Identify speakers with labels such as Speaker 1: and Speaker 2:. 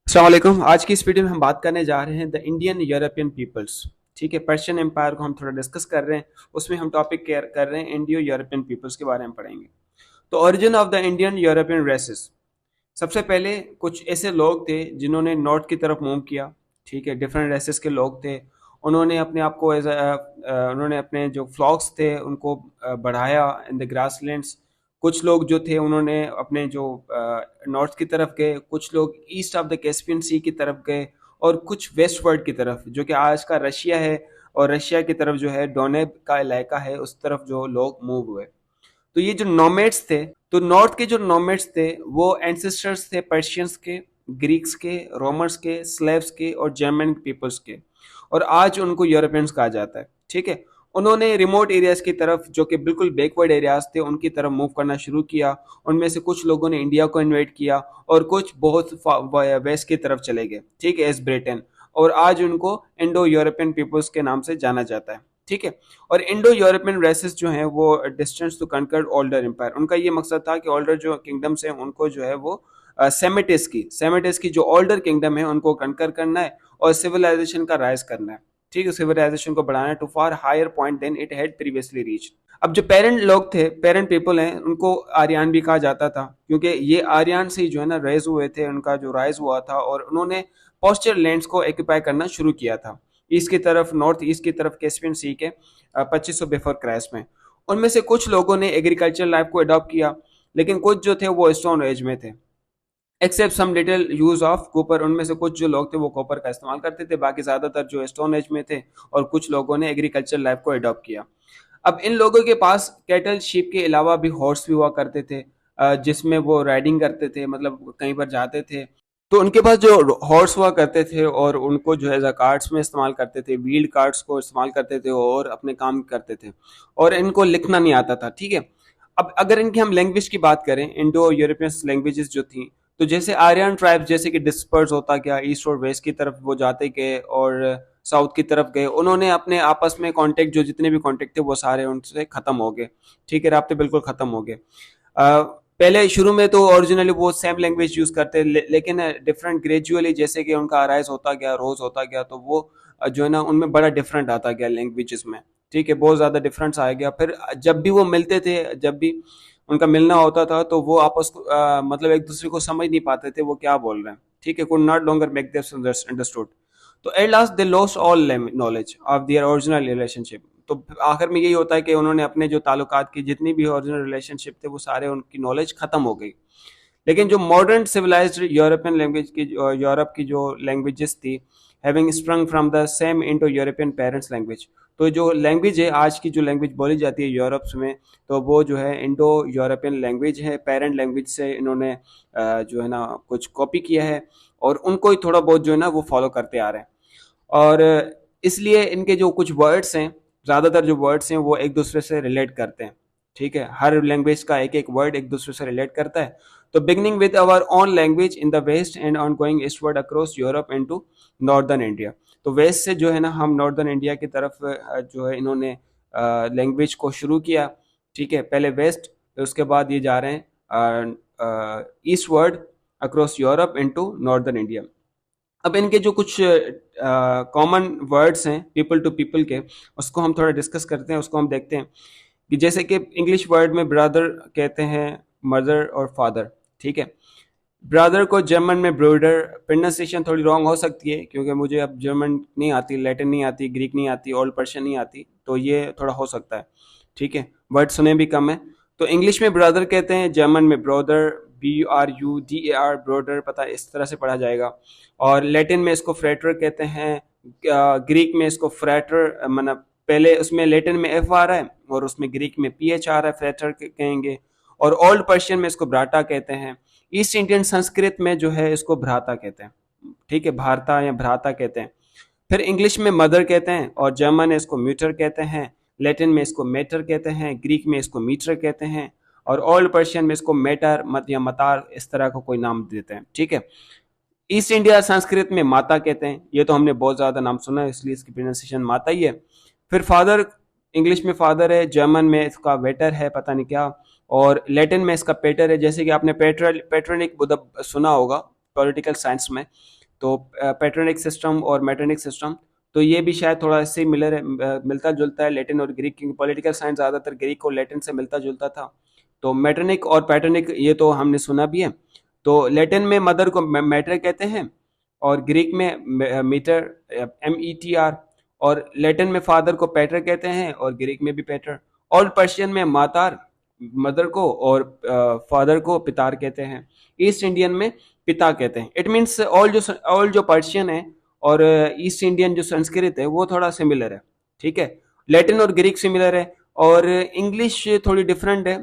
Speaker 1: अस्सलाम वालेकुम। आज की इस वीडियो में हम बात करने जा रहे हैं द इंडियन यूरोपियन पीपल्स। ठीक है, पर्शियन एम्पायर को हम थोड़ा डिस्कस कर रहे हैं। उसमें हम टॉपिक कर रहे हैं इंडियो यूरोपियन पीपल्स के बारे में पढ़ेंगे। तो origin of the Indian European races. सबसे पहले कुछ ऐसे लोग थे जिन्होंने नॉर्थ की तरफ मूव किया। ठीक है, डिफरेंट रेसेस के लोग थे। उन्होंने अपने आप को उन्होंने अपने जो फ्लॉक्स थे उनको बढ़ाया इन द ग्रासलैंड्स। कुछ लोग जो थे उन्होंने अपने जो नॉर्थ की तरफ गए, कुछ लोग ईस्ट ऑफ द कैस्पियन सी की तरफ गए, और कुछ वेस्ट वर्ल्ड की तरफ जो कि आज का रशिया है, और रशिया की तरफ जो है डोनेब का इलाका है उस तरफ जो लोग मूव हुए। तो ये जो नोमैड्स थे, तो नॉर्थ के जो नोमैड्स थे वो एंसेस्टर्स थे पर्शियंस के, ग्रीक्स के, रोमर्स के, स्लेव्स के और जर्मन पीपल्स के। और आज उनको यूरोपियंस कहा जाता है। ठीक है, उन्होंने रिमोट एरियाज की तरफ जो कि बिल्कुल बैकवर्ड एरियाज थे उनकी तरफ मूव करना शुरू किया। उनमें से कुछ लोगों ने इंडिया को इन्वाइट किया और कुछ बहुत वेस्ट की तरफ चले गए। ठीक है, एस ब्रिटेन। और आज उनको इंडो यूरोपियन पीपल्स के नाम से जाना जाता है। ठीक है, और इंडो यूरोपियन रेसेस जो हैं वो डिस्टेंस टू कंकर ओल्डर एम्पायर। उनका ये मकसद था कि ओल्डर जो किंगडम्स हैं उनको जो है वो सेमेटिस की जो ओल्डर किंगडम है उनको कंकर करना है और सिविलाइजेशन का राइज करना है। ठीक है, सिविलाइजेशन को बढ़ाना है to far higher point then it had previously reached. अब जो पेरेंट लोग थे, पेरेंट पीपल हैं, उनको आर्यन भी कहा जाता था क्योंकि ये आर्यन से ही जो है ना रेज हुए थे, उनका जो राइज हुआ था, और उन्होंने पोस्चर लैंड्स को एक्यूपाई करना शुरू किया था ईस्ट की तरफ, नॉर्थ ईस्ट की तरफ कैस्पियन सी के 2500 बिफोर क्राइस्ट में। उनमें से कुछ लोगों ने एग्रीकल्चर लाइफ को अडॉप्ट किया, लेकिन कुछ जो थे वो स्टोन एज में थे। Except some little use of copper, उनमें से कुछ जो लोग थे वो कॉपर का इस्तेमाल करते थे, बाकी ज्यादातर जो स्टोन एज में थे। और कुछ लोगों ने एग्रीकल्चर लाइफ को अडॉप्ट किया। अब इन लोगों के पास कैटल शीप के अलावा भी हॉर्स भी हुआ करते थे, जिसमें वो राइडिंग करते थे, मतलब कहीं पर जाते थे। तो उनके पास जो हॉर्स हुआ करते थे और उनको जो है कार्ट्स में इस्तेमाल करते थे, व्हील्ड कार्ट्स को इस्तेमाल करते थे और अपने काम करते थे। और इनको लिखना नहीं आता था। ठीक है, अब अगर इनकी हम लैंग्वेज की बात करें, इंडो यूरोपियन लैंग्वेजेस जो थी, तो जैसे आर्यन ट्राइब जैसे कि डिस्पर्स होता गया, ईस्ट और वेस्ट की तरफ वो जाते गए और साउथ की तरफ गए। उन्होंने अपने आपस में कांटेक्ट, जो जितने भी कांटेक्ट थे वो सारे उनसे खत्म हो गए। ठीक है, राब्ते बिल्कुल खत्म हो गए। पहले शुरू में तो ओरिजिनली वो सेम लैंग्वेज यूज करते, लेकिन डिफरेंट ग्रेजुअली जैसे कि उनका अराइज होता गया, रोज होता गया, तो वो जो है ना उनमें बड़ा डिफरेंट आता गया लैंग्वेजेस में। ठीक है, बहुत ज्यादा डिफरेंस आ गया। फिर जब भी वो मिलते थे, जब भी उनका मिलना होता था, तो वो आपस को मतलब एक दूसरे को समझ नहीं पाते थे वो क्या बोल रहे हैं। ठीक है, could not longer make them understood. तो at last they lost all knowledge of their original relationship. तो आखिर में यही होता है कि उन्होंने अपने जो ताल्लुकात की जितनी भी ओरिजिनल रिलेशनशिप थे वो सारे, उनकी नॉलेज खत्म हो गई। लेकिन जो मॉडर्न सिविलाइज्ड यूरोपियन लैंग्वेज की, यूरोप की जो लैंग्वेजेस थी, having sprung from the same Indo European parents language. तो जो लैंग्वेज है, आज की जो लैंग्वेज बोली जाती है यूरोप में, तो वो जो है इंडो यूरोपियन लैंग्वेज है। पेरेंट लैंग्वेज से इन्होंने जो है ना कुछ कॉपी किया है और उनको ही थोड़ा बहुत जो है ना वो फॉलो करते आ रहे हैं। और इसलिए इनके जो कुछ वर्ड्स हैं, ज़्यादातर जो वर्ड्स हैं वो एक दूसरे से रिलेट करते हैं। ठीक है, हर लैंग्वेज का एक एक वर्ड एक दूसरे से रिलेट करता है। तो beginning with our own language in the west and on going eastward across Europe and to northern India. तो वेस्ट से जो है ना हम नॉर्दर्न इंडिया की तरफ जो है इन्होंने लैंग्वेज को शुरू किया। ठीक है, पहले वेस्ट, उसके बाद ये जा रहे हैं eastward across Europe and to northern India. अब इनके जो कुछ कॉमन वर्ड्स हैं पीपल टू पीपल के, उसको हम थोड़ा डिस्कस करते हैं, उसको हम देखते हैं कि जैसे कि इंग्लिश वर्ड में ब्रदर कहते हैं मदर और फादर। ठीक है, ब्रदर को जर्मन में ब्रूडर, प्रोनाउंसिएशन थोड़ी रॉन्ग हो सकती है क्योंकि मुझे अब जर्मन नहीं आती, लैटिन नहीं आती, ग्रीक नहीं आती, ओल्ड पर्शियन नहीं आती, तो ये थोड़ा हो सकता है। ठीक है, वर्ड सुने भी कम है। तो इंग्लिश में ब्रदर कहते हैं, जर्मन में ब्रोदर, BRUDER, ब्रोडर, पता है इस तरह से पढ़ा जाएगा। और लैटिन में इसको फ्रेटर कहते हैं, ग्रीक में इसको फ्रेटर, मतलब पहले उसमें लैटिन में F आ रहा है और उसमें ग्रीक में PH आ रहा है, फ्रेटर कहेंगे। और ओल्ड पर्शियन में इसको ब्राटा कहते हैं। ईस्ट इंडियन संस्कृत में जो है इसको भ्राता कहते हैं। ठीक है, भारता या भ्राता कहते हैं। फिर इंग्लिश में मदर कहते हैं और जर्मन में इसको म्यूटर कहते हैं, लैटिन में इसको मेटर कहते हैं, ग्रीक में इसको मीटर कहते हैं, और ओल्ड पर्शियन में इसको मेटर मत या मतार इस तरह का कोई नाम देते हैं। ठीक है, ईस्ट इंडिया संस्कृत में माता कहते हैं। ये तो हमने बहुत ज्यादा नाम सुना है इसलिए इसकी प्रोनाउंसिएशन माता ही है। फिर फादर, इंग्लिश में फादर है, जर्मन में इसका वेटर है, पता नहीं क्या, और लैटिन में इसका पेटर है। जैसे कि आपने पेट्रोनिक सुना होगा, पॉलिटिकल साइंस में, तो पैट्रोनिक सिस्टम और मैट्रोनिक सिस्टम, तो ये भी शायद थोड़ा सिमिलर है, मिलता जुलता है लैटिन और ग्रीक, क्योंकि पॉलिटिकल साइंस ज़्यादातर ग्रीक और लैटिन से मिलता जुलता था। तो मैट्रोनिक और पैट्रोनिक ये तो हमने सुना भी है। तो लैटिन में मदर को मैटर कहते हैं, और ग्रीक में मीटर, METR, और लैटिन में फादर को पैटर कहते हैं, और ग्रीक में भी पैटर। और पर्शियन में मातार मदर को, और फादर को पितार कहते हैं। ईस्ट इंडियन में पिता कहते हैं। इट मीन्स ऑल जो पर्शियन है और ईस्ट इंडियन जो संस्कृत है वो थोड़ा सिमिलर है, ठीक है। लैटिन और ग्रीक सिमिलर है, और इंग्लिश थोड़ी डिफरेंट है।